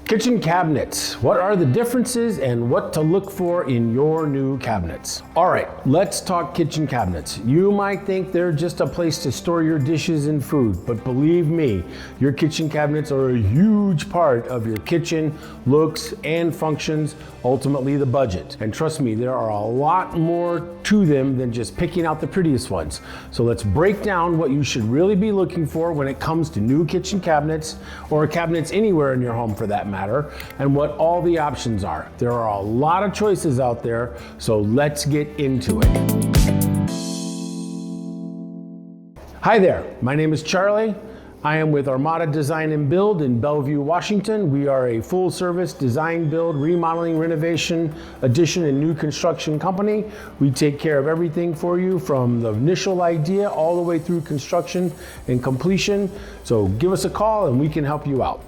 Kitchen cabinets. What are the differences and what to look for in your new cabinets? All right, let's talk kitchen cabinets. You might think they're just a place to store your dishes and food, but believe me, your kitchen cabinets are a huge part of your kitchen looks and functions, ultimately the budget. And trust me, there are a lot more to them than just picking out the prettiest ones. So let's break down what you should really be looking for when it comes to new kitchen cabinets, or cabinets anywhere in your home for that matter, and what all the options are. There are a lot of choices out there, so let's get into it. Hi there, my name is Charlie. I am with Armada Design and Build in Bellevue, Washington. We are a full service design, build, remodeling, renovation, addition, and new construction company. We take care of everything for you from the initial idea all the way through construction and completion. So give us a call and we can help you out.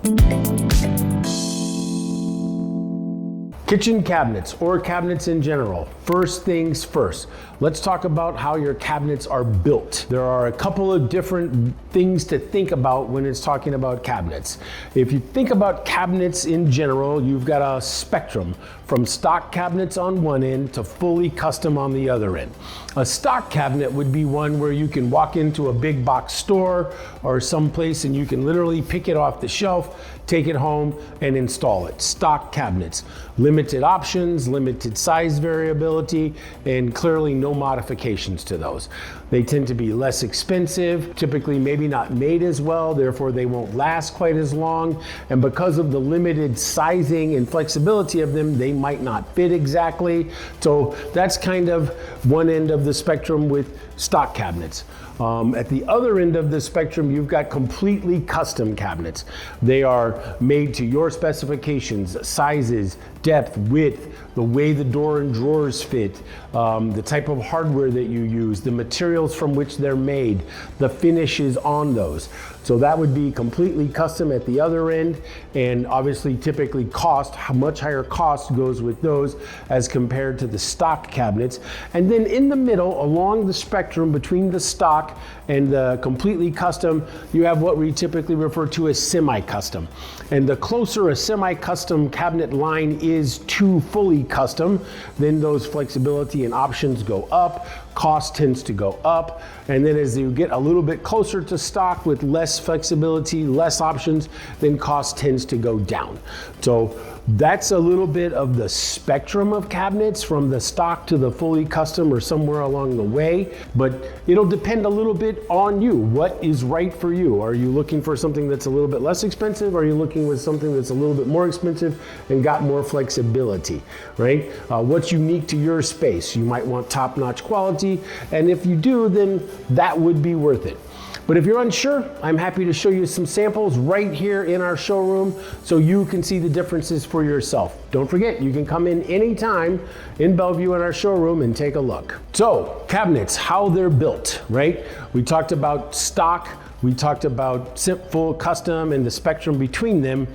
Kitchen cabinets, or cabinets in general. First things first, let's talk about how your cabinets are built. There are a couple of different things to think about when it's talking about cabinets. If you think about cabinets in general, you've got a spectrum from stock cabinets on one end to fully custom on the other end. A stock cabinet would be one where you can walk into a big box store or someplace and you can literally pick it off the shelf, take it home and install it. Stock cabinets. Limited options, limited size variability, and clearly no modifications to those. They tend to be less expensive, typically maybe not made as well, therefore they won't last quite as long. And because of the limited sizing and flexibility of them, they might not fit exactly. So that's kind of one end of the spectrum with stock cabinets. At the other end of the spectrum, you've got completely custom cabinets. They are made to your specifications, sizes, depth, width, the way the door and drawers fit, the type of hardware that you use, the materials from which they're made, the finishes on those. So that would be completely custom at the other end, and obviously typically cost, how much higher cost goes with those as compared to the stock cabinets. And then in the middle, along the spectrum between the stock and the completely custom, you have what we typically refer to as semi-custom. And the closer a semi-custom cabinet line is to fully custom, then those flexibility and options go up, cost tends to go up, and then as you get a little bit closer to stock with less flexibility, less options, then cost tends to go down. So that's a little bit of the spectrum of cabinets from the stock to the fully custom or somewhere along the way, but it'll depend a little bit on you. What is right for you? Are you looking for something that's a little bit less expensive? Or are you looking with something that's a little bit more expensive and got more flexibility, right? What's unique to your space? You might want top-notch quality, and if you do, then that would be worth it. But if you're unsure, I'm happy to show you some samples right here in our showroom so you can see the differences for yourself. Don't forget, you can come in anytime in Bellevue in our showroom and take a look. So, cabinets, how they're built, right? We talked about stock, we talked about full custom and the spectrum between them,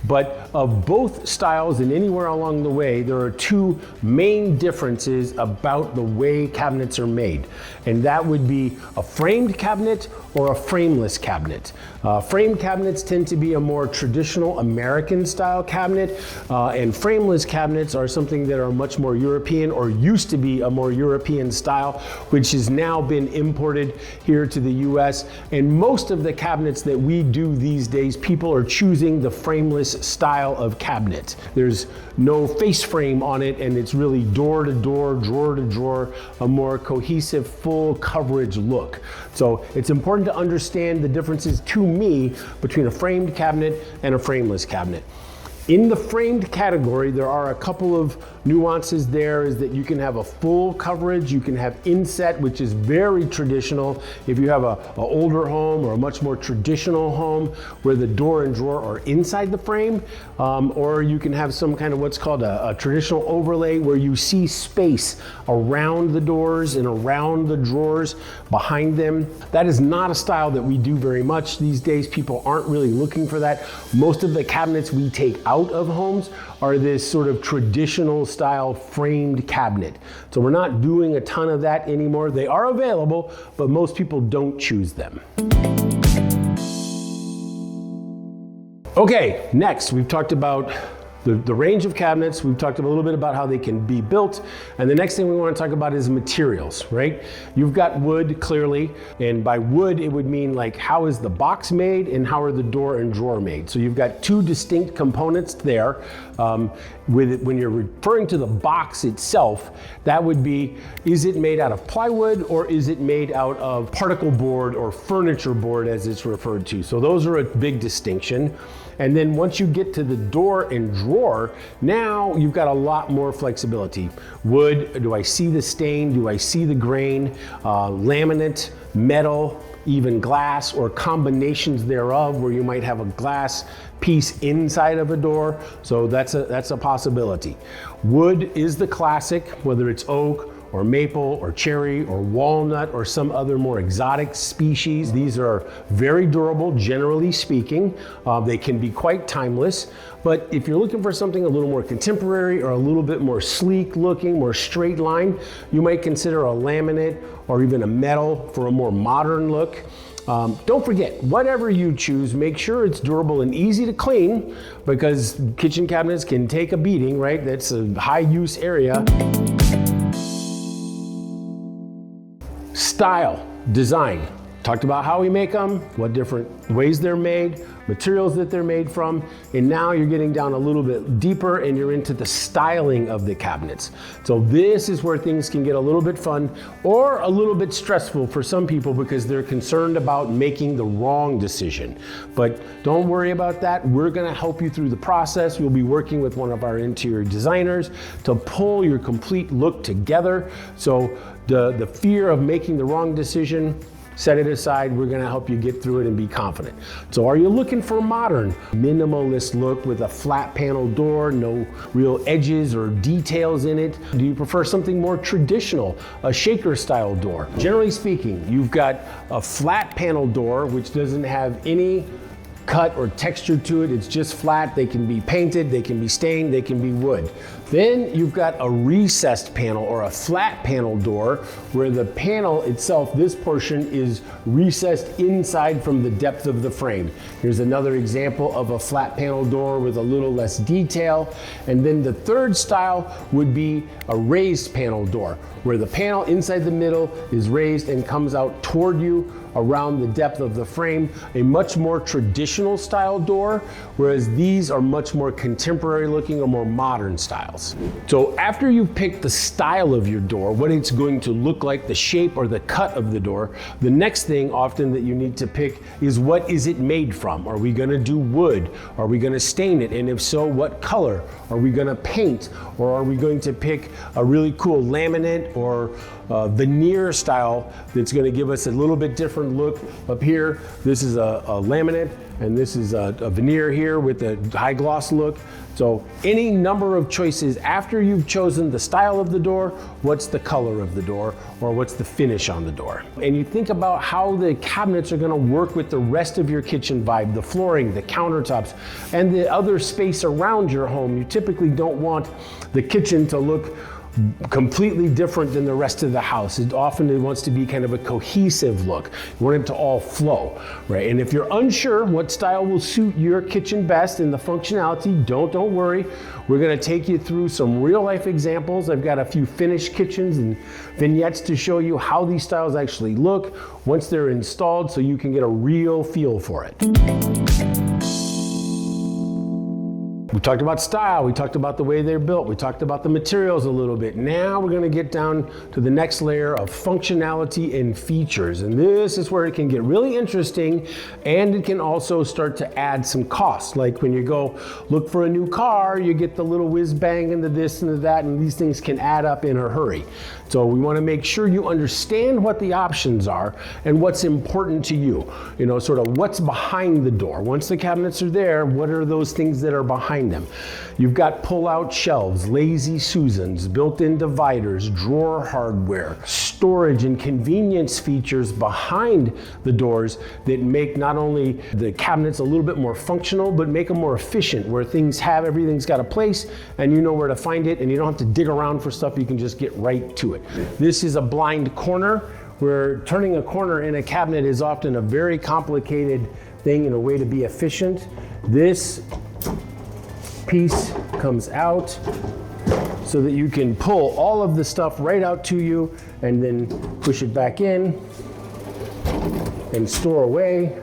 but of both styles and anywhere along the way, there are two main differences about the way cabinets are made. And that would be a framed cabinet or a frameless cabinet. Framed cabinets tend to be a more traditional American style cabinet, and frameless cabinets are something that are much more European, or used to be a more European style, which has now been imported here to the US. And most of the cabinets that we do these days, people are choosing the frameless style of cabinet. There's no face frame on it, and it's really door to door, drawer to drawer, a more cohesive, full coverage look. So it's important to understand the differences to me between a framed cabinet and a frameless cabinet. In the framed category, there are a couple of nuances there, is that you can have a full coverage, you can have inset, which is very traditional. If you have an older home or a much more traditional home where the door and drawer are inside the frame, or you can have some kind of what's called a traditional overlay where you see space around the doors and around the drawers behind them. That is not a style that we do very much these days. People aren't really looking for that. Most of the cabinets we take out of homes are this sort of traditional style framed cabinet. So we're not doing a ton of that anymore. They are available, but most people don't choose them. Okay, next we've talked about the range of cabinets. We've talked a little bit about how they can be built. And the next thing we want to talk about is materials, right? You've got wood, clearly. And by wood, it would mean like, how is the box made and how are the door and drawer made? So you've got two distinct components there. When you're referring to the box itself, that would be, is it made out of plywood or is it made out of particle board or furniture board as it's referred to? So those are a big distinction. And then once you get to the door and drawer, now you've got a lot more flexibility. Wood, do I see the stain? Do I see the grain? Laminate, metal, even glass, or combinations thereof where you might have a glass piece inside of a door. So that's a possibility. Wood is the classic, whether it's oak, or maple, or cherry, or walnut, or some other more exotic species. These are very durable, generally speaking. They can be quite timeless, but if you're looking for something a little more contemporary or a little bit more sleek looking, more straight line, you might consider a laminate or even a metal for a more modern look. Don't forget, whatever you choose, make sure it's durable and easy to clean, because kitchen cabinets can take a beating, right? That's a high use area. Style, design. Talked about how we make them, what different ways they're made, materials that they're made from, and now you're getting down a little bit deeper and you're into the styling of the cabinets. So this is where things can get a little bit fun or a little bit stressful for some people because they're concerned about making the wrong decision. But don't worry about that. We're gonna help you through the process. We'll be working with one of our interior designers to pull your complete look together. So the fear of making the wrong decision, set it aside. We're gonna help you get through it and be confident. So are you looking for a modern, minimalist look with a flat panel door, no real edges or details in it? Do you prefer something more traditional, a shaker style door? Generally speaking, you've got a flat panel door which doesn't have any cut or texture to it. It's just flat. They can be painted, they can be stained, they can be wood. Then you've got a recessed panel or a flat panel door where the panel itself, this portion, is recessed inside from the depth of the frame. Here's another example of a flat panel door with a little less detail. And then the third style would be a raised panel door where the panel inside the middle is raised and comes out toward you around the depth of the frame, a much more traditional style door, whereas these are much more contemporary looking or more modern styles. So after you've picked the style of your door, what it's going to look like, the shape or the cut of the door, the next thing often that you need to pick is what is it made from? Are we gonna do wood? Are we gonna stain it? And if so, what color? Are we gonna paint? Or are we going to pick a really cool laminate or veneer style that's going to give us a little bit different look? Up here, this is a laminate, and this is a veneer here with a high gloss look. So any number of choices after you've chosen the style of the door, what's the color of the door, or what's the finish on the door. And you think about how the cabinets are going to work with the rest of your kitchen vibe, the flooring, the countertops, and the other space around your home. You typically don't want the kitchen to look completely different than the rest of the house. It often wants to be kind of a cohesive look. You want it to all flow, right? And if you're unsure what style will suit your kitchen best and the functionality, don't worry. We're gonna take you through some real life examples. I've got a few finished kitchens and vignettes to show you how these styles actually look once they're installed so you can get a real feel for it. We talked about style, we talked about the way they're built, we talked about the materials a little bit. Now we're gonna get down to the next layer of functionality and features. And this is where it can get really interesting, and it can also start to add some costs. Like when you go look for a new car, you get the little whiz bang and the this and the that, and these things can add up in a hurry. So we wanna make sure you understand what the options are and what's important to you. You know, sort of what's behind the door. Once the cabinets are there, what are those things that are behind them? You've got pull-out shelves, lazy Susans, built-in dividers, drawer hardware, storage and convenience features behind the doors that make not only the cabinets a little bit more functional, but make them more efficient, where everything's got a place and you know where to find it and you don't have to dig around for stuff, you can just get right to it. This is a blind corner, where turning a corner in a cabinet is often a very complicated thing and a way to be efficient. This piece comes out so that you can pull all of the stuff right out to you and then push it back in and store away.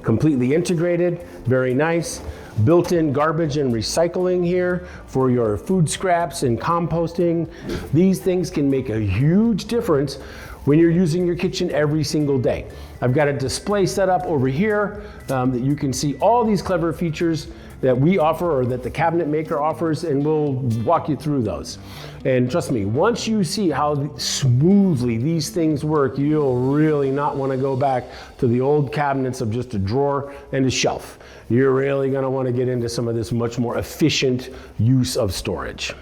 Completely integrated, very nice. Built-in garbage and recycling here for your food scraps and composting. These things can make a huge difference when you're using your kitchen every single day. I've got a display set up over here that you can see all these clever features that we offer or that the cabinet maker offers, and we'll walk you through those. And trust me, once you see how smoothly these things work, you'll really not want to go back to the old cabinets of just a drawer and a shelf. You're really going to want to get into some of this much more efficient use of storage.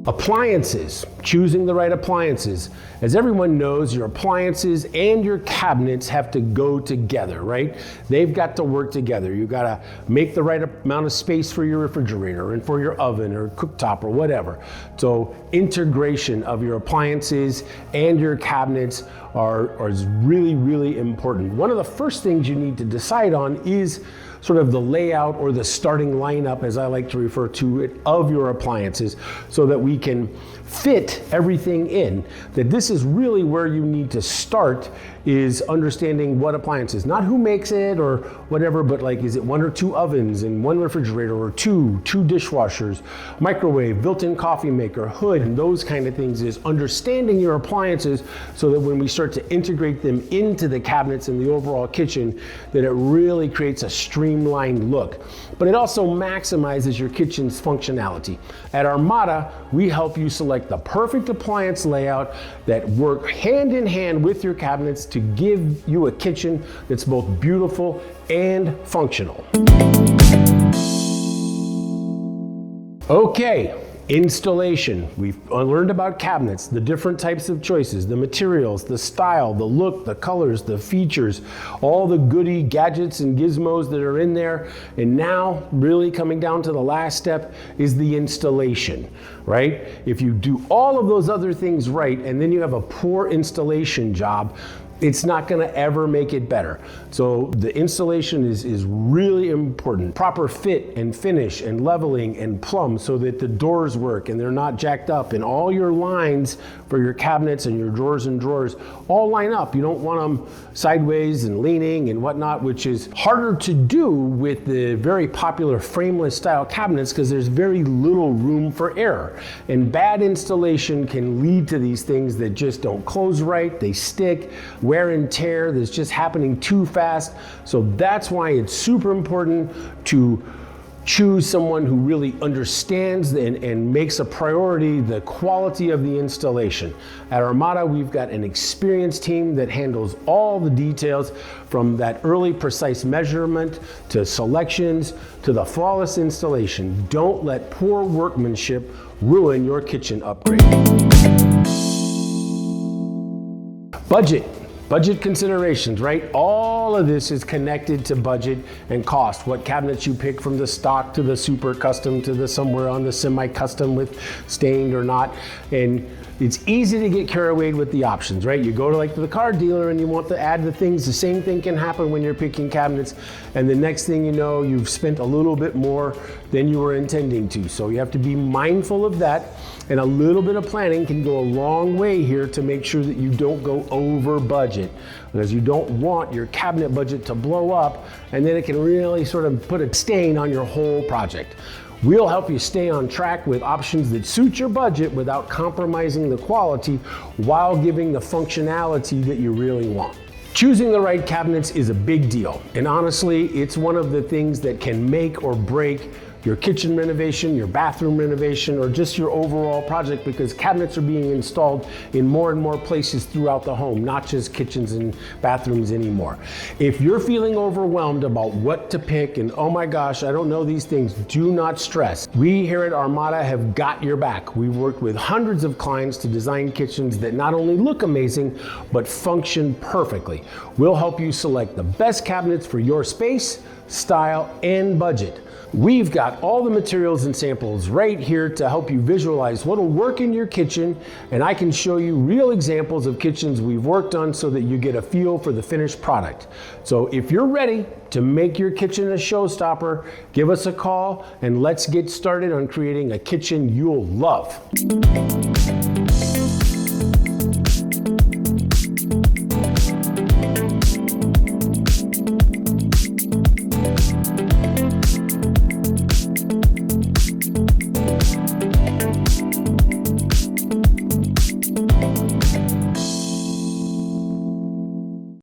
Appliances, choosing the right appliances. As everyone knows, your appliances and your cabinets have to go together, right? They've got to work together. You gotta make the right amount of space for your refrigerator and for your oven or cooktop or whatever. So integration of your appliances and your cabinets is really, really important. One of the first things you need to decide on is sort of the layout or the starting lineup, as I like to refer to it, of your appliances so that we can fit everything in. That this is really where you need to start, is understanding what appliances, not who makes it or whatever, but like, is it one or two ovens and one refrigerator or two dishwashers, microwave, built-in coffee maker, hood, and those kind of things. Is understanding your appliances so that when we start to integrate them into the cabinets and the overall kitchen, that it really creates a streamlined look. But it also maximizes your kitchen's functionality. At Armada, we help you select the perfect appliance layout that work hand in hand with your cabinets to give you a kitchen that's both beautiful and functional. Okay, installation. We've learned about cabinets, the different types of choices, the materials, the style, the look, the colors, the features, all the goody gadgets and gizmos that are in there. And now, really coming down to the last step, is the installation, right? If you do all of those other things right, and then you have a poor installation job, it's not going to ever make it better. So the installation is really important. Proper fit and finish and leveling and plumb so that the doors work and they're not jacked up, and all your lines for your cabinets and your drawers and drawers all line up. You don't want them sideways and leaning and whatnot, which is harder to do with the very popular frameless style cabinets because there's very little room for error. And bad installation can lead to these things that just don't close right, they stick, wear and tear that's just happening too fast. So that's why it's super important to choose someone who really understands and makes a priority the quality of the installation. At Armada, we've got an experienced team that handles all the details, from that early precise measurement to selections to the flawless installation. Don't let poor workmanship ruin your kitchen upgrade. Budget considerations, right? All of this is connected to budget and cost. What cabinets you pick, from the stock to the super custom to the somewhere on the semi-custom with stained or not. And it's easy to get carried away with the options, right? You go to the car dealer and you want to add the things. The same thing can happen when you're picking cabinets, and the next thing you know, you've spent a little bit more than you were intending to. So you have to be mindful of that, and a little bit of planning can go a long way here to make sure that you don't go over budget, because you don't want your cabinet budget to blow up, and then it can really sort of put a stain on your whole project. We'll help you stay on track with options that suit your budget without compromising the quality while giving the functionality that you really want. Choosing the right cabinets is a big deal, and honestly, it's one of the things that can make or break your kitchen renovation, your bathroom renovation, or just your overall project, because cabinets are being installed in more and more places throughout the home, not just kitchens and bathrooms anymore. If you're feeling overwhelmed about what to pick and, oh my gosh, I don't know these things, do not stress. We here at Armada have got your back. We've worked with hundreds of clients to design kitchens that not only look amazing, but function perfectly. We'll help you select the best cabinets for your space, style, and budget. We've got all the materials and samples right here to help you visualize what'll work in your kitchen, and I can show you real examples of kitchens we've worked on so that you get a feel for the finished product. So if you're ready to make your kitchen a showstopper, give us a call and let's get started on creating a kitchen you'll love.